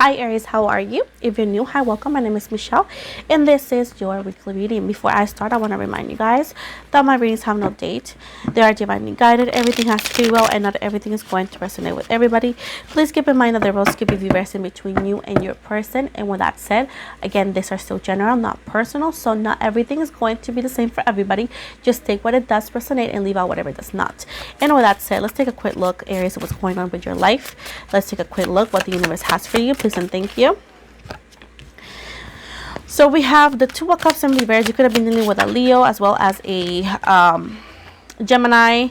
Hi Aries, how are you? If you're new, hi, welcome. My name is Michelle and this is your weekly reading. Before I start, I want to remind you guys that my readings have no date. They are divinely guided. Everything has free will and not everything is going to resonate with everybody. Please keep in mind that there will skip if you in between you and your person. And with that said, again, these are still general, not personal. So not everything is going to be the same for everybody. Just take what it does resonate and leave out whatever does not. And with that said, let's take a quick look, Aries, at what's going on with your life. Let's take a quick look what the universe has for you. Please and thank you. So we have the Two of Cups in reverse. You could have been dealing with a Leo as well as a Gemini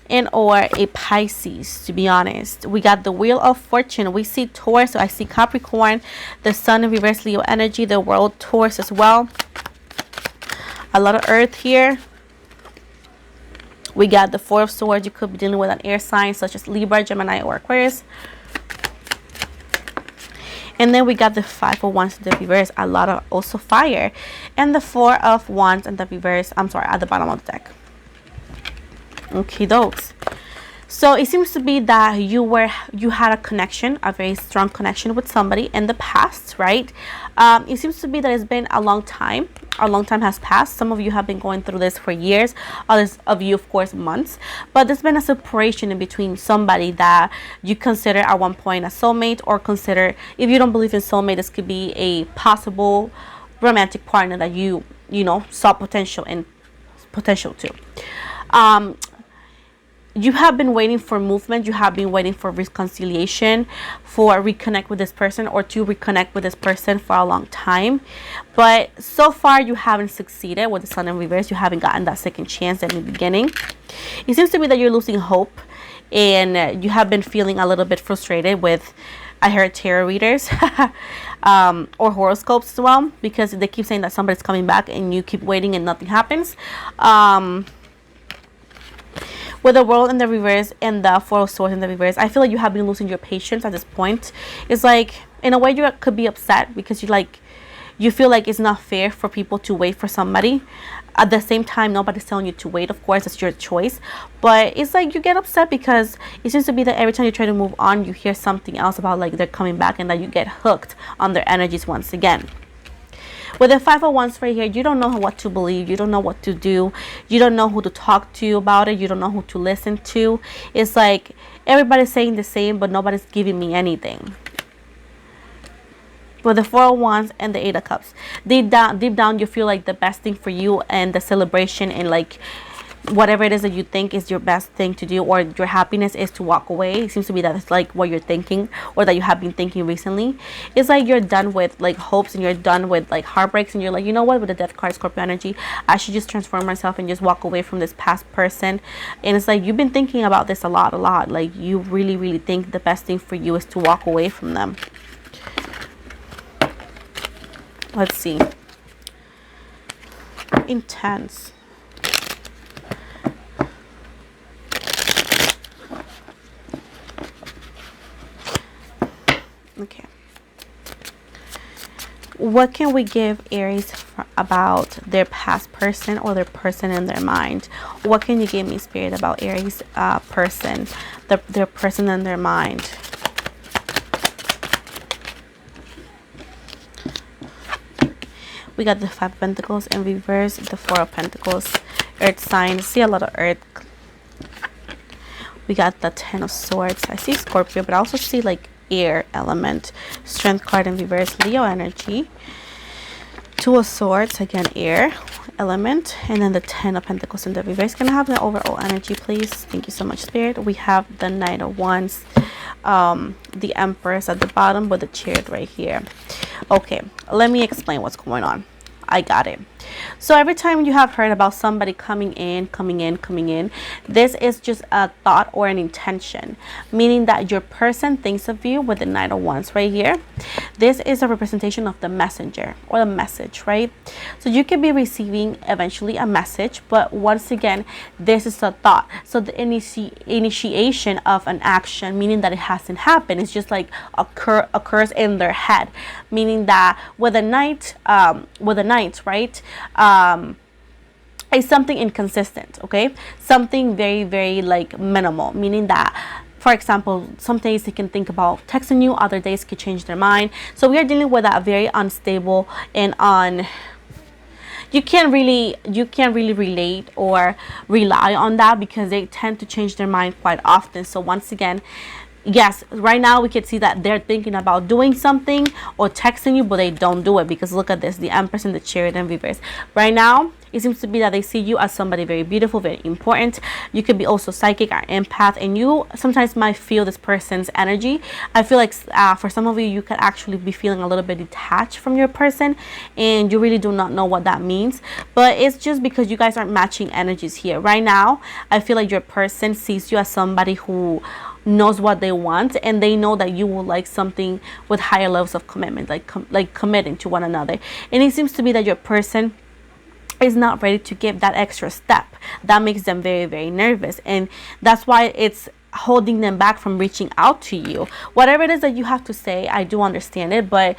and or a Pisces, to be honest. We got the Wheel of Fortune. We see Taurus. So I see Capricorn, the Sun in reverse, Leo energy, the World, Taurus as well. A lot of Earth here. We got the Four of Swords. You could be dealing with an air sign such as Libra, Gemini, or Aquarius. And then we got the Five of Wands in the reverse, a lot of also fire. And the Four of Wands in the reverse, I'm sorry, at the bottom of the deck. Okay, those. So it seems to be that you had a connection, a very strong connection with somebody in the past, right? It seems to be that it's been a long time. A long time has passed. Some of you have been going through this for years. Others of you, of course, months. But there's been a separation in between somebody that you consider at one point a soulmate, or consider, if you don't believe in soulmate, this could be a possible romantic partner that you saw potential to. You have been waiting for movement. You have been waiting for reconciliation, for reconnect with this person, or to reconnect with this person for a long time. But so far, you haven't succeeded with the Sun in reverse. You haven't gotten that second chance at the beginning. It seems to be that you're losing hope, and you have been feeling a little bit frustrated with, I heard, tarot readers or horoscopes as well, because they keep saying that somebody's coming back and you keep waiting and nothing happens. With the World in the reverse and the Four of Swords in the reverse, I feel like you have been losing your patience at this point. It's like, in a way, you could be upset because you feel like it's not fair for people to wait for somebody. At the same time, nobody's telling you to wait. Of course, it's your choice. But it's like you get upset because it seems to be that every time you try to move on, you hear something else about like they're coming back, and that you get hooked on their energies once again. With the Five of Wands right here, you don't know what to believe. You don't know what to do. You don't know who to talk to about it. You don't know who to listen to. It's like everybody's saying the same, but nobody's giving me anything. With the Four of Wands and the Eight of Cups, deep down, you feel like the best thing for you and the celebration and like whatever it is that you think is your best thing to do, or your happiness, is to walk away. It seems to be that it's like what you're thinking, or that you have been thinking recently. It's like you're done with like hopes, and you're done with like heartbreaks, and you're like, you know what, with the Death card, Scorpio energy, I should just transform myself and just walk away from this past person. And it's like you've been thinking about this a lot. Like you really think the best thing for you is to walk away from them. Let's see. Intense. Okay. What can we give Aries about their past person, or their person in their mind? What can you give me, Spirit, about Aries person, their person in their mind? We got the Five of Pentacles in reverse, the Four of Pentacles, Earth sign. I see a lot of Earth. We got the Ten of Swords. I see Scorpio, but I also see like air element. Strength card in reverse, Leo energy. Two of Swords, again air element, and then the Ten of Pentacles in the reverse. Can I have the overall energy, please? Thank you so much, Spirit. We have the Knight of Wands, the Empress at the bottom with the Chariot right here. Okay, let me explain what's going on. I got it. So every time you have heard about somebody coming in, this is just a thought or an intention, meaning that your person thinks of you with the Knight of Wands right here. This is a representation of the messenger or the message, right? So you can be receiving eventually a message, but once again, this is a thought. So the initiation of an action, meaning that it hasn't happened, it's just like occurs in their head, meaning that with a knight, right? It's something inconsistent, okay? Something very like minimal, meaning that For example, some days they can think about texting you, other days could change their mind. So we are dealing with a very unstable and you can't really relate or rely on that, because they tend to change their mind quite often. So once again, yes, right now we can see that they're thinking about doing something or texting you, but they don't do it, because look at this, the Empress and the Chariot in reverse. Right now it seems to be that they see you as somebody very beautiful, very important. You could be also psychic or empath, and you sometimes might feel this person's energy. I feel like for some of you, you could actually be feeling a little bit detached from your person, and you really do not know what that means. But it's just because you guys aren't matching energies here. Right now, I feel like your person sees you as somebody who knows what they want, and they know that you will like something with higher levels of commitment, like committing to one another. And it seems to be that your person is not ready to give that extra step. That makes them very, very nervous, and that's why it's holding them back from reaching out to you. Whatever it is that you have to say, I do understand it, but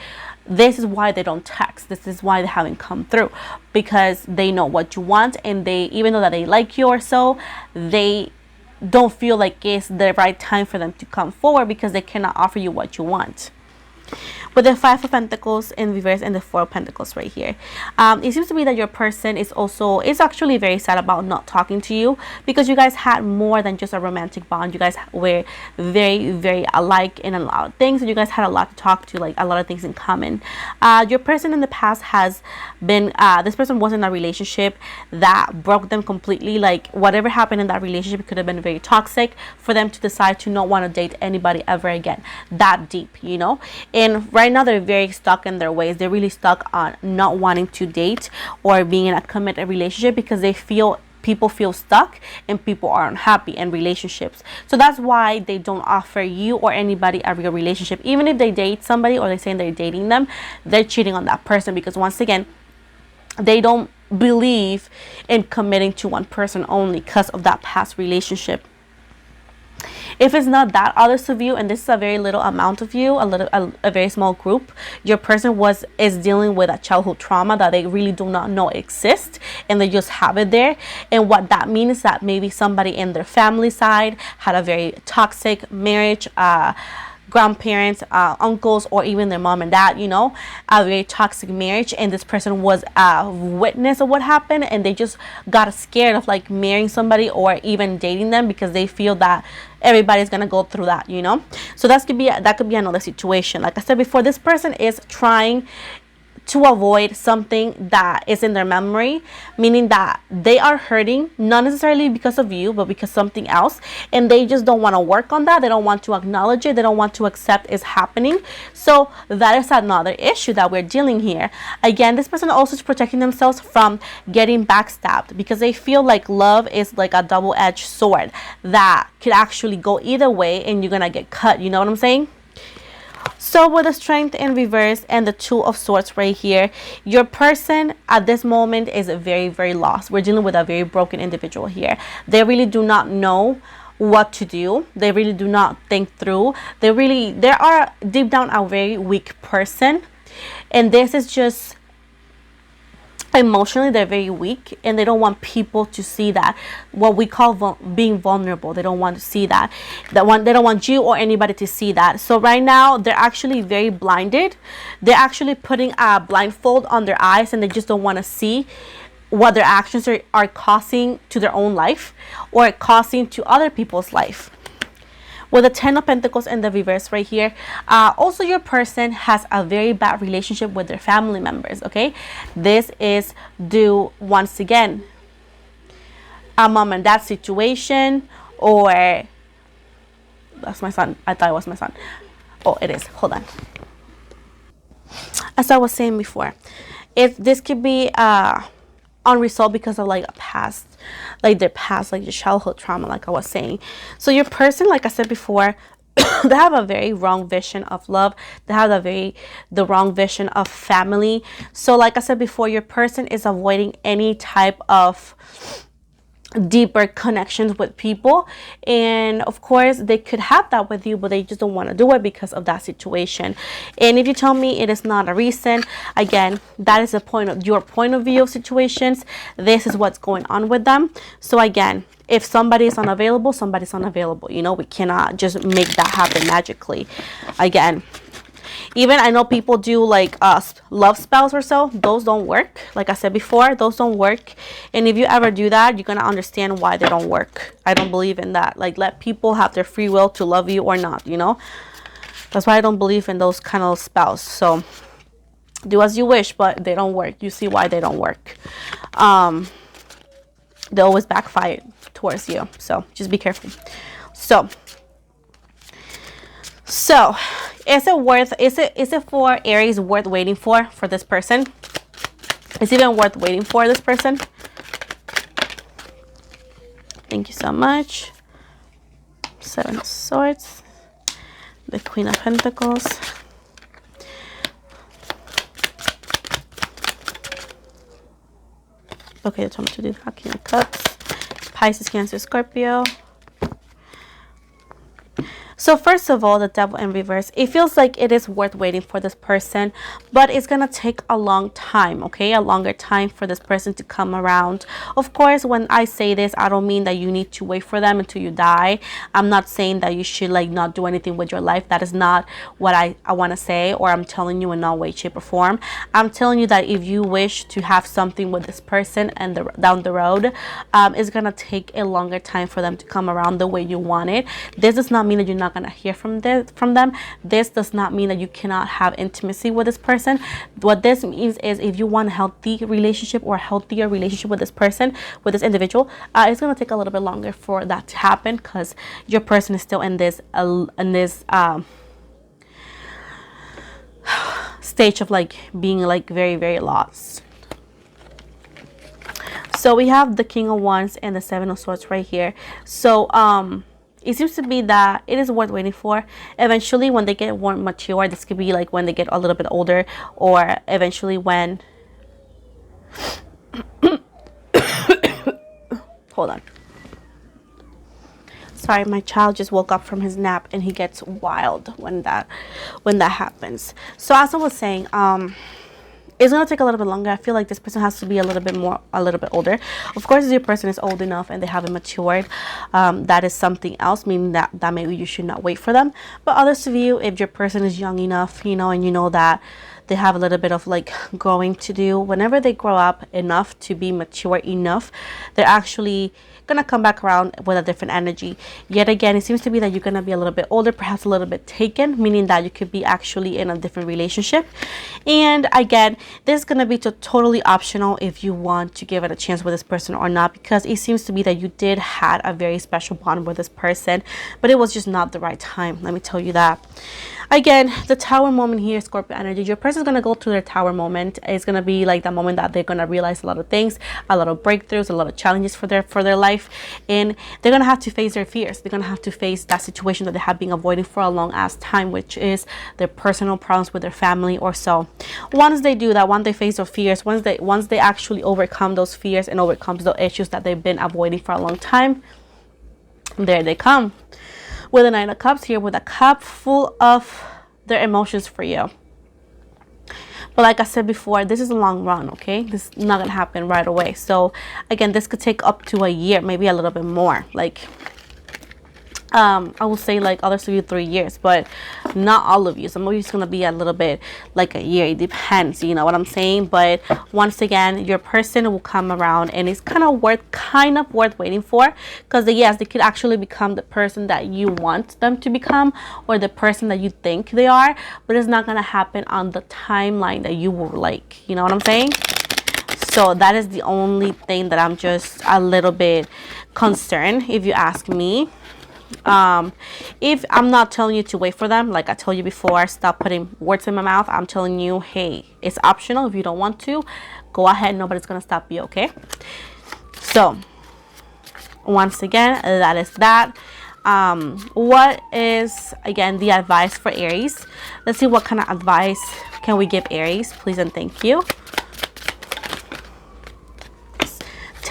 this is why they don't text. This is why they haven't come through, because they know what you want, and they, even though that they like you or so, they don't feel like it's the right time for them to come forward, because they cannot offer you what you want. With the Five of Pentacles in reverse and the Four of Pentacles right here, it seems to be that your person is actually very sad about not talking to you, because you guys had more than just a romantic bond. You guys were very, very alike in a lot of things, and you guys had a lot to talk to, like a lot of things in common. Your person in the past has been this person was in a relationship that broke them completely. Like whatever happened in that relationship could have been very toxic for them to decide to not want to date anybody ever again, that deep, you know. And right now they're very stuck in their ways. They're really stuck on not wanting to date or being in a committed relationship, because they feel people feel stuck and people are unhappy in relationships. So that's why they don't offer you or anybody a real relationship. Even if they date somebody or they say they're dating them, they're cheating on that person, because once again, they don't believe in committing to one person only because of that past relationship. If it's not that, others of you, and this is a very little amount of you, a very small group, your person is dealing with a childhood trauma that they really do not know exists, and they just have it there. And what that means is that maybe somebody in their family side had a very toxic marriage, grandparents, uncles, or even their mom and dad, you know, a very toxic marriage, and this person was a witness of what happened, and they just got scared of like marrying somebody or even dating them, because they feel that everybody's gonna go through that, you know. So that could be another situation. Like I said before, this person is trying to avoid something that is in their memory, meaning that they are hurting, not necessarily because of you, but because something else, and they just don't want to work on that. They don't want to acknowledge it. They don't want to accept it's happening. So that is another issue that we're dealing here. Again, this person also is protecting themselves from getting backstabbed, because they feel like love is like a double-edged sword that could actually go either way, and you're gonna get cut. You know what I'm saying? So with the Strength in reverse and the Two of Swords right here, your person at this moment is very, very lost. We're dealing with a very broken individual here. They really do not know what to do. They really do not think through. They are deep down a very weak person, and this is just emotionally they're very weak, and they don't want people to see that, what we call being vulnerable. They don't want to see that. They don't want you or anybody to see that. So right now they're actually very blinded. They're actually putting a blindfold on their eyes, and they just don't want to see what their actions are causing to their own life or causing to other people's life. With the Ten of Pentacles in the reverse right here, also your person has a very bad relationship with their family members. Okay, this is due, once again, a mom and dad situation, or that's my son. I thought it was my son. Oh, it is. Hold on. As I was saying before, this could be unresolved because of like a past, like their past, like your childhood trauma, like I was saying. So your person, like I said before, they have a very wrong vision of love. They have the wrong vision of family. So like I said before, your person is avoiding any type of deeper connections with people, and of course they could have that with you, but they just don't want to do it because of that situation. And if you tell me it is not a reason, again, that is your point of view of situations. This is what's going on with them. So again, If somebody's unavailable, somebody's unavailable. You know, we cannot just make that happen magically. Again, even I know people do like love spells or so. Those don't work. Like I said before, those don't work. And if you ever do that, you're going to understand why they don't work. I don't believe in that. Like, let people have their free will to love you or not, you know. That's why I don't believe in those kind of spells. So do as you wish, but they don't work. You see why they don't work. They always backfire towards you. So just be careful. So is it for Aries worth waiting for this person? Is it even worth waiting for this person? Thank you so much. Seven of Swords, the Queen of Pentacles, okay, they told me to do that. King of Cups, Pisces, Cancer, Scorpio. So first of all, the Devil in reverse, it feels like it is worth waiting for this person, but it's going to take a long time, okay? A longer time for this person to come around. Of course, when I say this, I don't mean that you need to wait for them until you die. I'm not saying that you should like not do anything with your life. That is not what I want to say, or I'm telling you in no way, shape, or form. I'm telling you that if you wish to have something with this person and down the road, it's going to take a longer time for them to come around the way you want it. This does not mean that you're not gonna hear from them. This does not mean that you cannot have intimacy with this person. What this means is, if you want a healthy relationship or a healthier relationship with this person, with this individual, it's gonna take a little bit longer for that to happen, because your person is still in this stage of like being like very, very lost. So we have the King of Wands and the Seven of Swords right here. So it seems to be that it is worth waiting for. Eventually, when they get more mature, this could be like when they get a little bit older, or eventually when hold on, sorry, my child just woke up from his nap and he gets wild when that happens. So as I was saying, it's going to take a little bit longer. I feel like this person has to be a little bit older. Of course, if your person is old enough and they haven't matured, that is something else, meaning that maybe you should not wait for them. But others of you, if your person is young enough, you know, and you know that they have a little bit of like growing to do, whenever they grow up enough to be mature enough, they're actually gonna come back around with a different energy. Yet again, it seems to be that you're gonna be a little bit older, perhaps a little bit taken, meaning that you could be actually in a different relationship. And again, this is gonna be totally optional if you want to give it a chance with this person or not, because it seems to be that you did had a very special bond with this person, but it was just not the right time. Let me tell you that. Again, the Tower moment here, Scorpio energy. Your person is going to go through their Tower moment. It's going to be like that moment that they're going to realize a lot of things, a lot of breakthroughs, a lot of challenges for their life. And they're going to have to face their fears. They're going to have to face that situation that they have been avoiding for a long ass time, which is their personal problems with their family or so. Once they do that, once they face their fears, once they actually overcome those fears and overcome the issues that they've been avoiding for a long time, there they come. With the Nine of Cups here, with a cup full of their emotions for you. But like I said before, this is a long run, okay? This is not going to happen right away. So again, this could take up to a year, maybe a little bit more. Like, I will say like others of you 3 years, but not all of you. Some of you is going to be a little bit like a year. It depends, you know what I'm saying? But once again, your person will come around, and it's kind of worth waiting for, because yes, they could actually become the person that you want them to become, or the person that you think they are, but it's not going to happen on the timeline that you will like, you know what I'm saying? So that is the only thing that I'm just a little bit concerned, if you ask me. If I'm not telling you to wait for them, like I told you before, stop putting words in my mouth. I'm telling you, hey, it's optional. If you don't want to, go ahead. Nobody's gonna stop you, okay? So once again, that is that. What is again the advice for Aries? Let's see what kind of advice can we give Aries, please and thank you.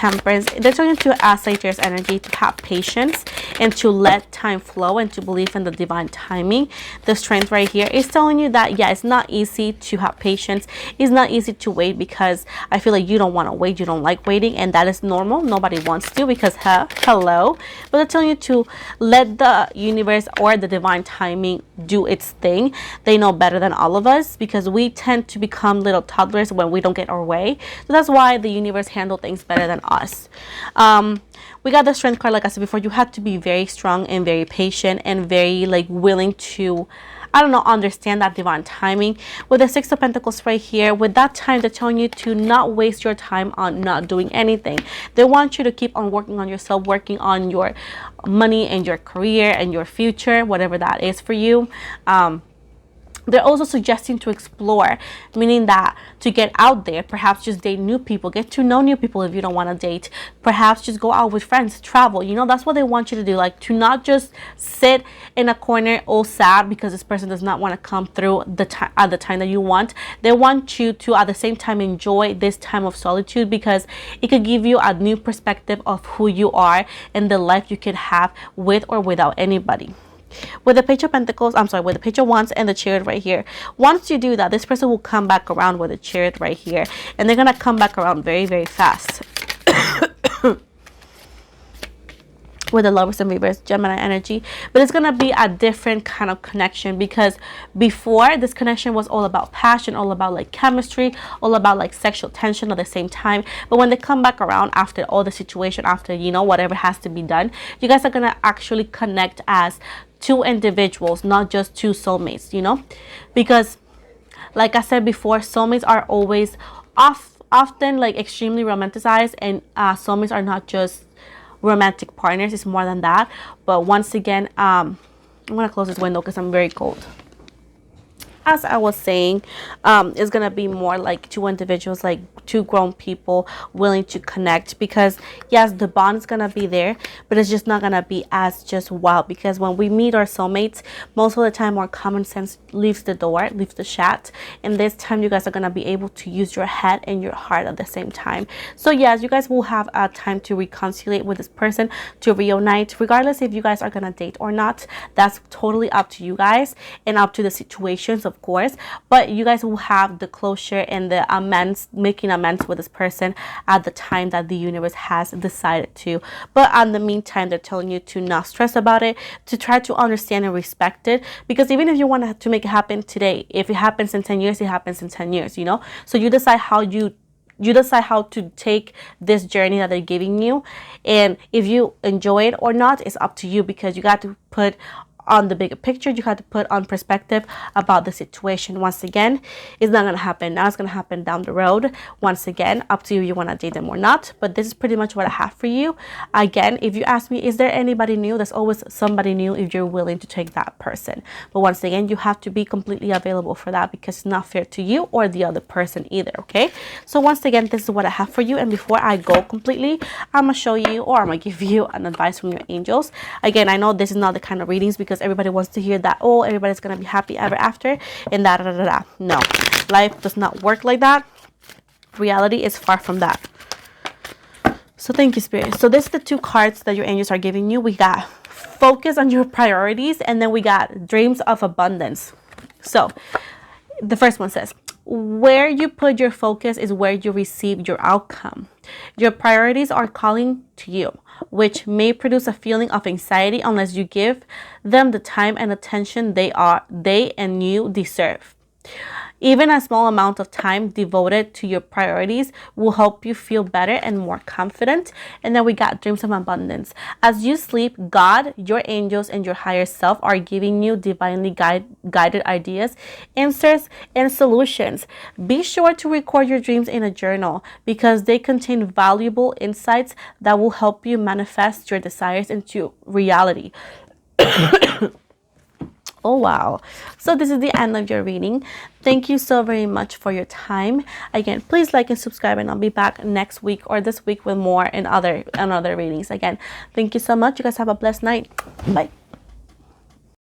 Temperance, they're telling you to ask Sagittarius energy to have patience and to let time flow and to believe in the divine timing. The Strength right here is telling you that, yeah, it's not easy to have patience. It's not easy to wait, because I feel like you don't want to wait. You don't like waiting, and that is normal. Nobody wants to, because hello. But they're telling you to let the universe or the divine timing do its thing. They know better than all of us, because we tend to become little toddlers when we don't get our way. So that's why the universe handles things better than us. We got the Strength card. Like I said before, you have to be very strong and very patient and very like willing to, I don't know, understand that divine timing. With the Six of Pentacles right here, with that time, they're telling you to not waste your time on not doing anything. They want you to keep on working on yourself, working on your money and your career and your future, whatever that is for you. They're also suggesting to explore, meaning that to get out there, perhaps just date new people, get to know new people if you don't want to date, perhaps just go out with friends, travel. You know, that's what they want you to do, like to not just sit in a corner all sad because this person does not want to come through at the time that you want. They want you to at the same time enjoy this time of solitude, because it could give you a new perspective of who you are and the life you could have with or without anybody. With the Page of Pentacles, with the Page of Wands and the Chariot right here, once you do that, this person will come back around with the Chariot right here, and they're gonna come back around very, very fast. With the Lovers and Reverse, Gemini energy, but it's gonna be a different kind of connection, because before, this connection was all about passion, all about like chemistry, all about like sexual tension at the same time. But when they come back around after all the situation, after, you know, whatever has to be done, you guys are gonna actually connect as two individuals, not just two soulmates, you know, because like I said before, soulmates are always often like extremely romanticized, and soulmates are not just romantic partners. It's more than that. But once again, I'm gonna close this window because I'm very cold. As I was saying, it's gonna be more like two individuals, like two grown people willing to connect, because yes, the bond is gonna be there, but it's just not gonna be as just wild, because when we meet our soulmates, most of the time our common sense leaves the door, leaves the chat, and this time you guys are gonna be able to use your head and your heart at the same time. So yes, you guys will have a time to reconcile with this person, to reunite, regardless if you guys are gonna date or not. That's totally up to you guys and up to the situations, of course, but you guys will have the closure and the making amends with this person at the time that the universe has decided to. But in the meantime, they're telling you to not stress about it, to try to understand and respect it, because even if you want to make it happen today, if it happens in 10 years, it happens in 10 years, you know. So you decide how you decide how to take this journey that they're giving you, and if you enjoy it or not, it's up to you, because you got to put on the bigger picture, you have to put on perspective about the situation. Once again, it's not going to happen now, it's going to happen down the road. Once again, up to you, you want to date them or not. But this is pretty much what I have for you. Again, if you ask me, is there anybody new? There's always somebody new if you're willing to take that person. But once again, you have to be completely available for that, because it's not fair to you or the other person either. Okay, so once again, this is what I have for you. And before I go completely, I'm gonna show you, or I'm gonna give you an advice from your angels. Again, I know this is not the kind of readings, because everybody wants to hear that, oh, everybody's gonna be happy ever after and no, life does not work like that. Reality is far from that. So thank you, Spirit. So this is the two cards that your angels are giving you. We got focus on your priorities, and then we got dreams of abundance. So the first one says, where you put your focus is where you receive your outcome. Your priorities are calling to you, which may produce a feeling of anxiety unless you give them the time and attention they and you deserve. Even a small amount of time devoted to your priorities will help you feel better and more confident. And then we got dreams of abundance. As you sleep, God, your angels, and your higher self are giving you divinely guided ideas, answers, and solutions. Be sure to record your dreams in a journal, because they contain valuable insights that will help you manifest your desires into reality. Oh, wow. So this is the end of your reading. Thank you so very much for your time. Again, please like and subscribe, and I'll be back next week or this week with more and other readings. Again, thank you so much. You guys have a blessed night. Bye.